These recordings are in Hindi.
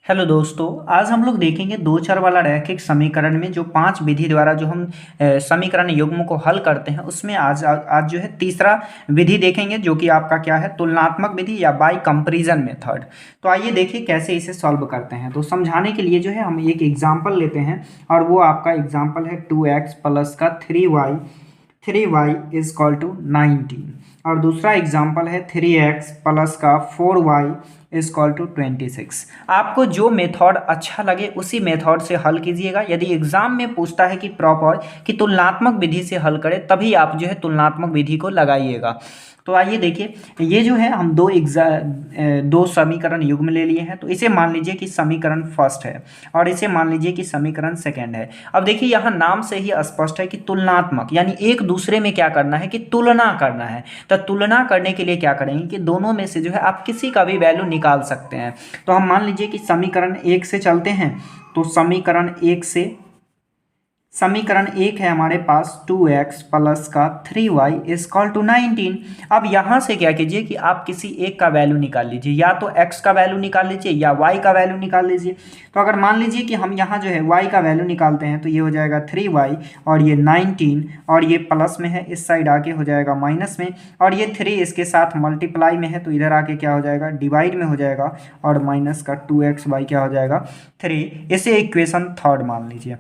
हेलो दोस्तों, आज हम लोग देखेंगे दो चर वाला रैखिक समीकरण में जो पांच विधि द्वारा जो हम समीकरण युग्म को हल करते हैं उसमें आज जो है तीसरा विधि देखेंगे जो कि आपका क्या है, तुलनात्मक विधि या बाय कंपैरिजन मेथड। तो आइए देखिए कैसे इसे सॉल्व करते हैं। तो समझाने के लिए जो है हम एक एग्जाम्पल लेते हैं और वो आपका एग्जाम्पल है 2x प्लस का 3y इज इक्वल टू 19 और दूसरा एग्जाम्पल है 3x प्लस का 4y इज इक्वल टू 26। आपको जो मेथड अच्छा लगे उसी मेथड से हल कीजिएगा। यदि एग्जाम में पूछता है कि प्रॉपर कि तुलनात्मक विधि से हल करें तभी आप जो है तुलनात्मक विधि को लगाइएगा। तो आइए देखिए, ये जो है हम दो समीकरण युग्म ले लिए हैं। तो इसे मान लीजिए कि समीकरण फर्स्ट है और इसे मान लीजिए कि समीकरण सेकंड है। अब देखिए यहाँ नाम से ही स्पष्ट है कि तुलनात्मक यानी एक दूसरे में क्या करना है कि तुलना करना है। तो तुलना करने के लिए क्या करेंगे कि दोनों में से जो है आप किसी का भी वैल्यू निकाल सकते हैं। तो हम मान लीजिए कि समीकरण एक से चलते हैं। तो समीकरण एक है हमारे पास 2x प्लस का 3y इज इक्वल टू 19। अब यहाँ से क्या कीजिए कि आप किसी एक का वैल्यू निकाल लीजिए, या तो x का वैल्यू निकाल लीजिए या y का वैल्यू निकाल लीजिए। तो अगर मान लीजिए कि हम यहाँ जो है y का वैल्यू निकालते हैं तो ये हो जाएगा 3y और ये 19 और ये प्लस में है, इस साइड आके हो जाएगा माइनस में, और ये 3 इसके साथ मल्टीप्लाई में है तो इधर आके क्या हो जाएगा, डिवाइड में हो जाएगा, और माइनस का 2xy क्या हो जाएगा 3। इसे इक्वेशन थर्ड मान लीजिए।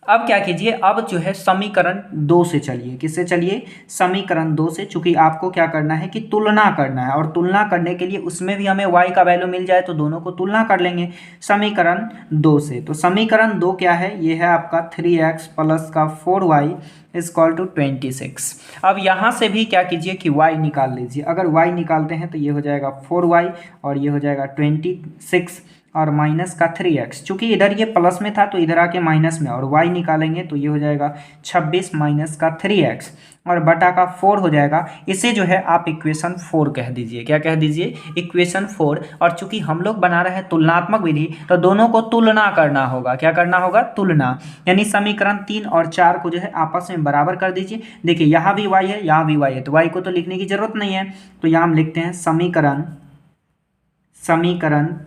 अब क्या कीजिए, अब जो है समीकरण दो से चलिए। किससे चलिए? समीकरण दो से। चूंकि आपको क्या करना है कि तुलना करना है और तुलना करने के लिए उसमें भी हमें y का वैल्यू मिल जाए तो दोनों को तुलना कर लेंगे समीकरण दो से। तो समीकरण दो क्या है? ये है आपका 3x प्लस का 4y इज इक्वल टू 26। अब यहाँ से भी क्या कीजिए कि y निकाल लीजिए। अगर y निकालते हैं तो ये हो जाएगा 4y और ये हो जाएगा 26 और माइनस का 3x। चूंकि इधर ये प्लस में था तो इधर आके माइनस में, और y निकालेंगे तो ये हो जाएगा 26 माइनस का 3x और बटा का 4 हो जाएगा। इसे जो है आप इक्वेशन 4 कह दीजिए। क्या कह दीजिए? इक्वेशन 4। और चूंकि हम लोग बना रहे हैं तुलनात्मक विधि तो दोनों को तुलना करना होगा। क्या करना होगा? तुलना। यानी समीकरण 3 और 4 को जो है आपस में बराबर कर दीजिए। देखिए यहाँ भी y है, यहाँ भी y है, तो y को तो लिखने की जरूरत नहीं है। तो यहाँ हम लिखते हैं समीकरण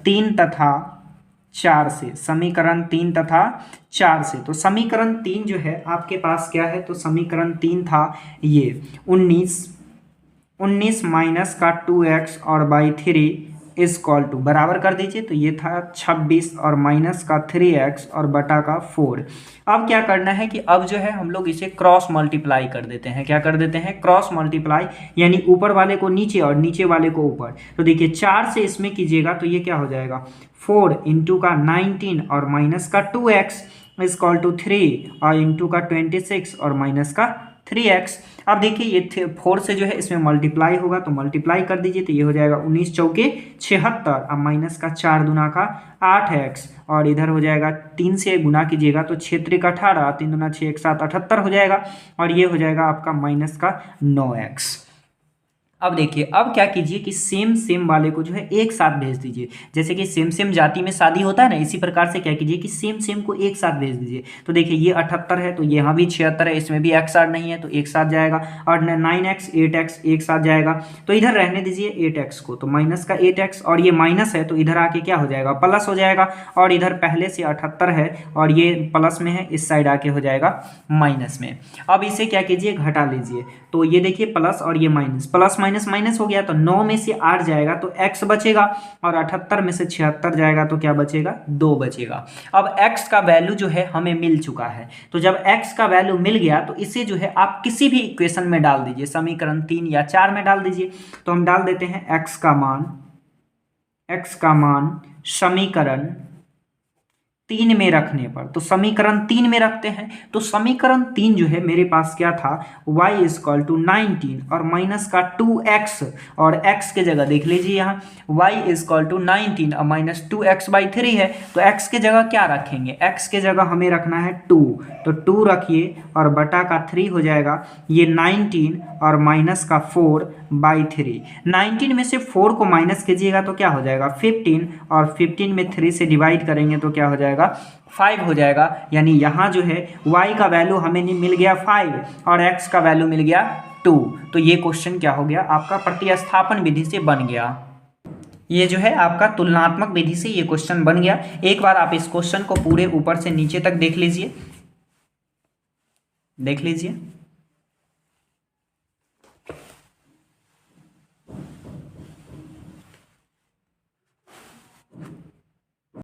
3 तथा 4 से। समीकरण 3 तथा 4 से। तो समीकरण 3 जो है आपके पास क्या है? तो समीकरण 3 था ये 19 माइनस का 2x और बाई 3 इज इक्वल टू, बराबर कर दीजिए। तो ये था 26 और माइनस का 3x और बटा का 4। अब क्या करना है कि अब जो है हम लोग इसे क्रॉस मल्टीप्लाई कर देते हैं। क्या कर देते हैं? क्रॉस मल्टीप्लाई, यानी ऊपर वाले को नीचे और नीचे वाले को ऊपर। तो देखिए 4 से इसमें कीजिएगा तो ये क्या हो जाएगा, 4 इंटू का 19 और माइनस का 2x इज इक्वल टू 3 और इंटू का 26 और माइनस का 3x। अब देखिए ये 4 से जो है इसमें मल्टीप्लाई होगा तो मल्टीप्लाई कर दीजिए। तो ये हो जाएगा 19 चौके 76, अब माइनस का 4 दूना का 8x और इधर हो जाएगा 3 से गुना कीजिएगा तो 6 त्रिक 18, 3 दूना 6 1 7 78 हो जाएगा, और ये हो जाएगा आपका माइनस का 9x। अब देखिए, अब क्या कीजिए कि सेम वाले को जो है एक साथ भेज दीजिए। जैसे कि सेम जाति में शादी होता है ना, इसी प्रकार से क्या कीजिए कि सेम को एक साथ भेज दीजिए। तो देखिए ये 78 है तो यहाँ भी 76 है, इसमें भी x आर नहीं है तो एक साथ जाएगा, और 9x 8x एक साथ जाएगा। तो इधर रहने दीजिए 8x को, तो माइनस का 8x और ये माइनस है तो इधर आके क्या हो जाएगा, प्लस हो जाएगा, और इधर पहले से 78 है और ये प्लस में है, इस साइड आके हो जाएगा माइनस में। अब इसे क्या कीजिए, घटा लीजिए। तो ये देखिए प्लस और ये माइनस, प्लस माइनस माइनस हो गया तो 9 में से 8 जाएगा तो x बचेगा, और 78 में से 76 जाएगा तो क्या बचेगा, 2 बचेगा। अब x का वैल्यू जो है हमें मिल चुका है। तो जब x का वैल्यू मिल गया तो इसे जो है आप किसी भी इक्वेशन में डाल दीजिए, समीकरण 3 या 4 में डाल दीजिए। तो हम डाल देते हैं x का मान समीकरण 3 में रखने पर। तो समीकरण 3 में रखते हैं तो समीकरण 3 जो है मेरे पास क्या था, y इज इक्वल टू 19 और माइनस का 2x, और x के जगह देख लीजिए यहाँ y इज इक्वल टू 19 और माइनस 2x बाई 3 है। तो x के जगह क्या रखेंगे, x के जगह हमें रखना है 2, तो 2 रखिए और बटा का 3 हो जाएगा ये 19 और माइनस का 4 बाई 3। 19 में से 4 को माइनस कीजिएगा तो क्या हो जाएगा 15, और 15 में 3 से डिवाइड करेंगे तो क्या हो जाएगा 5 हो जाएगा। यानी यहाँ जो है y का वैल्यू हमें मिल गया 5 और x का वैल्यू मिल गया 2। तो ये क्वेश्चन क्या हो गया आपका, प्रतिस्थापन विधि से बन गया। ये जो है आपका तुलनात्मक विधि से ये क्वेश्चन बन गया। एक बार आप इस क्वेश्चन को पूरे ऊपर से नीचे तक देख लीजिए।